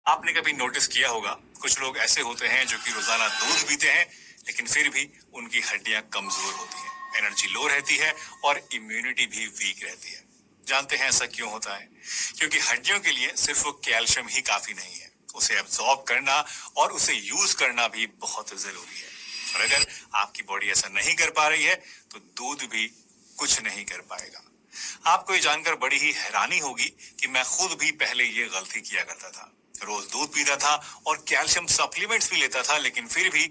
आपने कभी नोटिस किया होगा, कुछ लोग ऐसे होते हैं जो कि रोजाना दूध पीते हैं, लेकिन फिर भी उनकी हड्डियां कमजोर होती हैं, एनर्जी लो रहती है और इम्यूनिटी भी वीक रहती है। जानते हैं ऐसा क्यों होता है? क्योंकि हड्डियों के लिए सिर्फ कैल्शियम ही काफी नहीं है, उसे एब्जॉर्ब करना और उसे यूज करना भी बहुत जरूरी है। और अगर आपकी बॉडी ऐसा नहीं कर पा रही है, तो दूध भी कुछ नहीं कर पाएगा। आपको ये जानकर बड़ी ही हैरानी होगी कि मैं खुद भी पहले ये गलती किया करता था। रोज दूध पीता था और कैल्शियम सप्लीमेंट्स भी लेता था, लेकिन फिर भी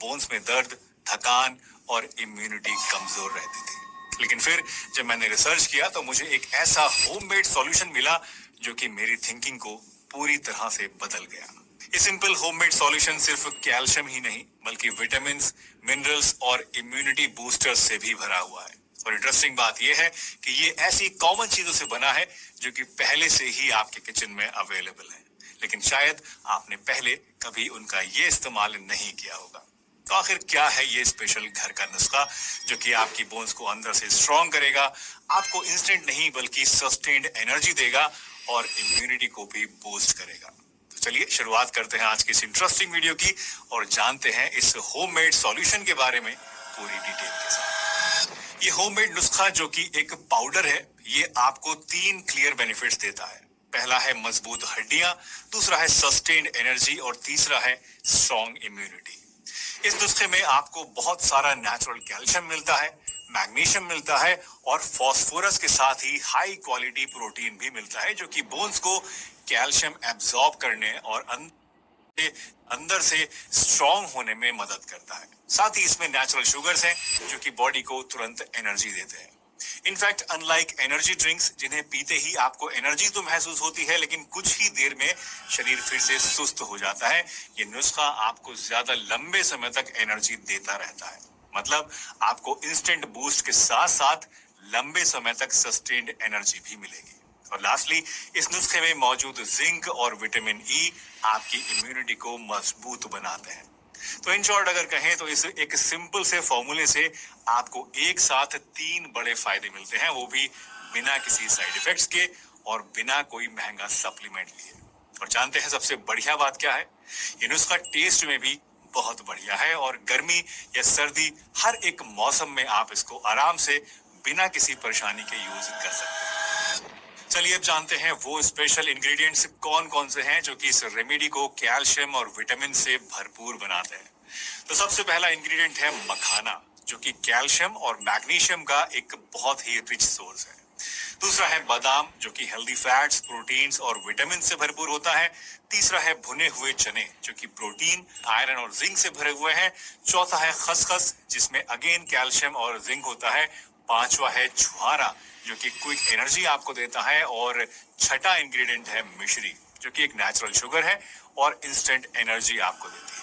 बोन्स में दर्द, थकान और इम्यूनिटी कमजोर रहती थी। लेकिन फिर जब मैंने रिसर्च किया तो मुझे एक ऐसा होममेड सॉल्यूशन मिला जो कि मेरी थिंकिंग को पूरी तरह से बदल गया। ये सिंपल होममेड सॉल्यूशन सिर्फ कैल्शियम ही नहीं, बल्कि विटामिन, मिनरल्स और इम्यूनिटी बूस्टर्स से भी भरा हुआ है। और इंटरेस्टिंग बात यह है कि ये ऐसी कॉमन चीजों से बना है जो कि पहले से ही आपके किचन में अवेलेबल है, लेकिन शायद आपने पहले कभी उनका ये इस्तेमाल नहीं किया होगा। तो आखिर क्या है ये स्पेशल घर का नुस्खा जो कि आपकी बोन्स को अंदर से स्ट्रॉन्ग करेगा, आपको इंस्टेंट नहीं बल्कि सस्टेन्ड एनर्जी देगा और इम्यूनिटी को भी बूस्ट करेगा? तो चलिए शुरुआत करते हैं आज की इस इंटरेस्टिंग वीडियो की और जानते हैं इस होममेड सॉल्यूशन के बारे में पूरी डिटेल के साथ। ये होममेड नुस्खा जो कि एक पाउडर है, ये आपको 3 क्लियर बेनिफिट्स देता है। पहला है मजबूत हड्डियां, दूसरा है सस्टेन्ड एनर्जी और तीसरा है स्ट्रॉन्ग इम्यूनिटी। इस नुस्खे में आपको बहुत सारा नेचुरल कैल्शियम मिलता है, मैग्नीशियम मिलता है और फास्फोरस के साथ ही हाई क्वालिटी प्रोटीन भी मिलता है जो कि बोन्स को कैल्शियम एब्जॉर्ब करने और अंदर से स्ट्रॉन्ग होने में मदद करता है। साथ ही इसमें नेचुरल शुगर्स हैं जो कि बॉडी को तुरंत एनर्जी देते हैं। इनफैक्ट अनलाइक एनर्जी ड्रिंक्स जिन्हें पीते ही आपको एनर्जी तो महसूस होती है, लेकिन कुछ ही देर में शरीर फिर से सुस्त हो जाता है, ये नुस्खा आपको ज्यादा लंबे समय तक एनर्जी देता रहता है। मतलब आपको इंस्टेंट बूस्ट के साथ साथ लंबे समय तक सस्टेन्ड एनर्जी भी मिलेगी। और लास्टली, इस नुस्खे में मौजूद जिंक और विटामिन ई आपकी इम्यूनिटी को मजबूत बनाते हैं। तो इन शॉर्ट अगर कहें तो इस एक सिंपल से फॉर्मूले से आपको एक साथ 3 बड़े फायदे मिलते हैं, वो भी बिना किसी साइड इफेक्ट्स के और बिना कोई महंगा सप्लीमेंट लिए। और जानते हैं सबसे बढ़िया बात क्या है? ये नुस्खा टेस्ट में भी बहुत बढ़िया है और गर्मी या सर्दी हर एक मौसम में आप इसको आराम से बिना किसी परेशानी के यूज कर सकते हैं। चलिए अब जानते हैं वो स्पेशल इंग्रेडिएंट्स कौन कौन से हैं जो कि इस रेमेडी को कैल्शियम और विटामिन से भरपूर बनाते हैं। तो सबसे पहला इंग्रेडिएंट है मखाना, जो कि कैल्शियम और मैग्नीशियम का एक बहुत ही रिच सोर्स है। दूसरा है बादाम, जो कि हेल्दी फैट्स, प्रोटीन्स और विटामिन से भरपूर होता है। तीसरा है भुने हुए चने, जो कि प्रोटीन, आयरन और जिंक से भरे हुए हैं। चौथा है खसखस, जिसमें अगेन कैल्शियम और जिंक होता है। पांचवा है छुहारा, जो कि क्विक एनर्जी आपको देता है। और छठा इंग्रेडिएंट है मिश्री, जो कि एक नेचुरल शुगर है और इंस्टेंट एनर्जी आपको देती है।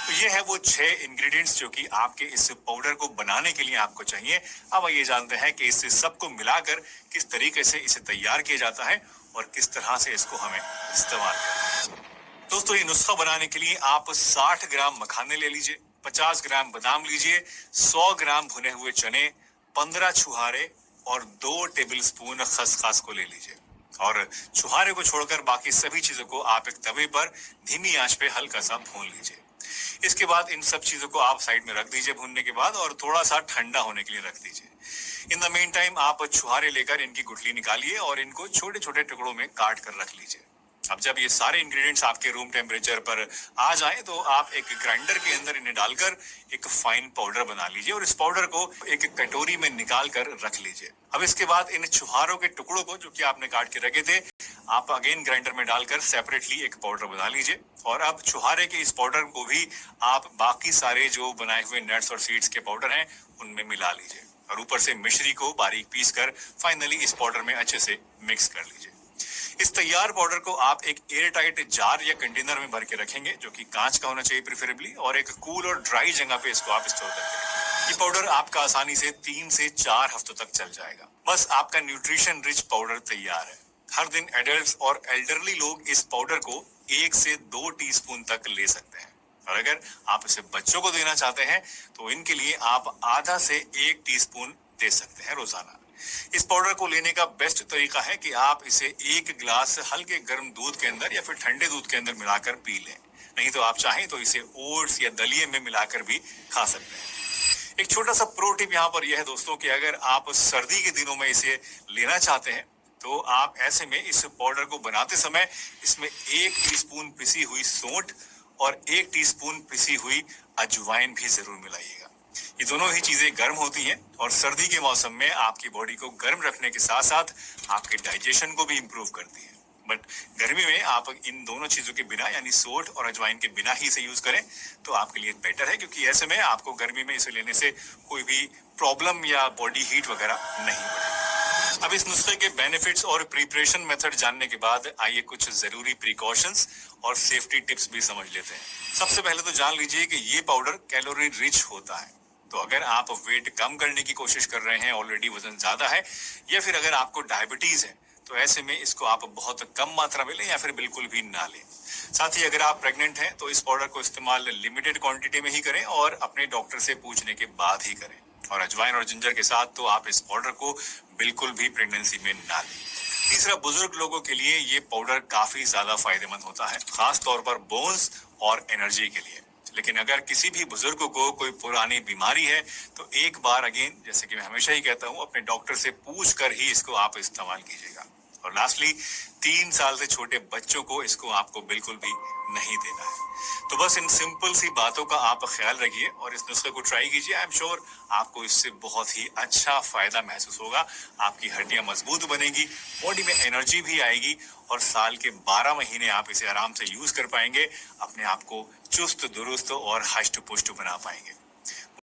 तो ये है वो 6 इंग्रेडिएंट्स जो कि आपके इस पाउडर को बनाने के लिए आपको चाहिए। अब ये जानते हैं कि इस सबको मिलाकर किस तरीके से इसे तैयार किया जाता है और किस तरह से इसको हमें इस्तेमाल करना है। दोस्तों, ये नुस्खा बनाने के लिए आप 60 ग्राम मखाने ले लीजिए, 50 ग्राम बादाम लीजिए, 100 ग्राम भुने हुए चने, 15 छुहारे और 2 टेबलस्पून खसखस को ले लीजिए। और छुहारे को छोड़कर बाकी सभी चीजों को आप एक तवे पर धीमी आंच पे हल्का सा भून लीजिए। इसके बाद इन सब चीजों को आप साइड में रख दीजिए भूनने के बाद, और थोड़ा सा ठंडा होने के लिए रख दीजिए। इन द मेन टाइम आप छुहारे लेकर इनकी गुठली निकालिए और इनको छोटे छोटे टुकड़ों में काट कर रख लीजिए। अब जब ये सारे इंग्रेडिएंट्स आपके रूम टेम्परेचर पर आ जाए तो आप एक ग्राइंडर के अंदर इन्हें डालकर एक फाइन पाउडर बना लीजिए और इस पाउडर को एक कटोरी में निकाल कर रख लीजिए। अब इसके बाद इन छुहारों के टुकड़ों को जो कि आपने काट के रखे थे, आप अगेन ग्राइंडर में डालकर सेपरेटली एक पाउडर बना लीजिए। और अब छुहारे के इस पाउडर को भी आप बाकी सारे जो बनाए हुए नट्स और सीड्स के पाउडर हैं उनमें मिला लीजिए और ऊपर से मिश्री को बारीक पीस कर फाइनली इस पाउडर में अच्छे से मिक्स कर लीजिए। इस तैयार पाउडर को आप एक एयर टाइट जार या कंटेनर में भर के रखेंगे, जो कि कांच का होना चाहिए प्रेफरेबली, और एक कूल और ड्राई जगह पे इसको आप स्टोर करके रखेंगे। ये पाउडर आपका आसानी से 3 से 4 हफ्तों तक चल जाएगा। बस आपका न्यूट्रिशन रिच पाउडर तैयार है। हर दिन एडल्ट्स और एल्डरली लोग इस पाउडर को 1 से 2 टीस्पून तक ले सकते हैं। और अगर आप इसे बच्चों को देना चाहते हैं तो इनके लिए आप आधा से 1 टीस्पून दे सकते हैं रोजाना। इस पाउडर को लेने का बेस्ट तरीका है कि आप इसे एक गिलास हल्के गर्म दूध के अंदर या फिर ठंडे दूध के अंदर मिलाकर पी लें। नहीं तो आप चाहें तो इसे ओट्स या दलिए में मिलाकर भी खा सकते हैं। एक छोटा सा प्रो टिप यहाँ पर यह है दोस्तों कि अगर आप सर्दी के दिनों में इसे लेना चाहते हैं तो आप ऐसे में इस पाउडर को बनाते समय इसमें 1 टीस्पून पिसी हुई सौंठ और 1 टीस्पून पिसी हुई अजवाइन भी जरूर मिलाइएगा। ये दोनों ही चीजें गर्म होती हैं और सर्दी के मौसम में आपकी बॉडी को गर्म रखने के साथ साथ आपके डाइजेशन को भी इम्प्रूव करती है। बट गर्मी में आप इन दोनों चीजों के बिना यानी सौंठ और अजवाइन के बिना ही इसे यूज करें तो आपके लिए बेटर है, क्योंकि ऐसे में आपको गर्मी में इसे लेने से कोई भी प्रॉब्लम या बॉडी हीट वगैरह नहीं बढ़ेगी। अब इस नुस्खे के बेनिफिट्स और प्रिपरेशन मेथड जानने के बाद आइए कुछ जरूरी प्रिकॉशंस और सेफ्टी टिप्स भी समझ लेते हैं। सबसे पहले तो जान लीजिए कि ये पाउडर कैलोरी रिच होता है। तो अगर आप वेट कम करने की कोशिश कर रहे हैं, ऑलरेडी वजन ज्यादा है, या फिर अगर आपको डायबिटीज है, तो ऐसे में इसको आप बहुत कम मात्रा में लें या फिर बिल्कुल भी ना लें। साथ ही अगर आप प्रेग्नेंट हैं तो इस पाउडर को इस्तेमाल लिमिटेड क्वांटिटी में ही करें और अपने डॉक्टर से पूछने के बाद ही करें। और अजवाइन और जिंजर के साथ तो आप इस पाउडर को बिल्कुल भी प्रेगनेंसी में ना लें। तीसरा, बुजुर्ग लोगों के लिए ये पाउडर काफी ज्यादा फायदेमंद होता है, खास तौर पर बोन्स और एनर्जी के लिए। लेकिन अगर किसी भी बुजुर्ग को कोई पुरानी बीमारी है तो एक बार अगेन, जैसे कि मैं हमेशा ही कहता हूँ, अपने डॉक्टर से पूछ कर ही इसको आप इस्तेमाल कीजिएगा। और लास्टली, 3 साल से छोटे बच्चों को इसको आपको बिल्कुल भी नहीं देना है। तो बस इन सिंपल सी बातों का आप ख्याल रखिए और इस नुस्खे को ट्राई कीजिए। आई एम श्योर आपको इससे बहुत ही अच्छा फायदा महसूस होगा। आपकी हड्डियां मजबूत बनेगी, बॉडी में एनर्जी भी आएगी और साल के 12 महीने आप इसे आराम से यूज कर पाएंगे, अपने आप को चुस्त दुरुस्त और हष्ट पुष्ट बना पाएंगे।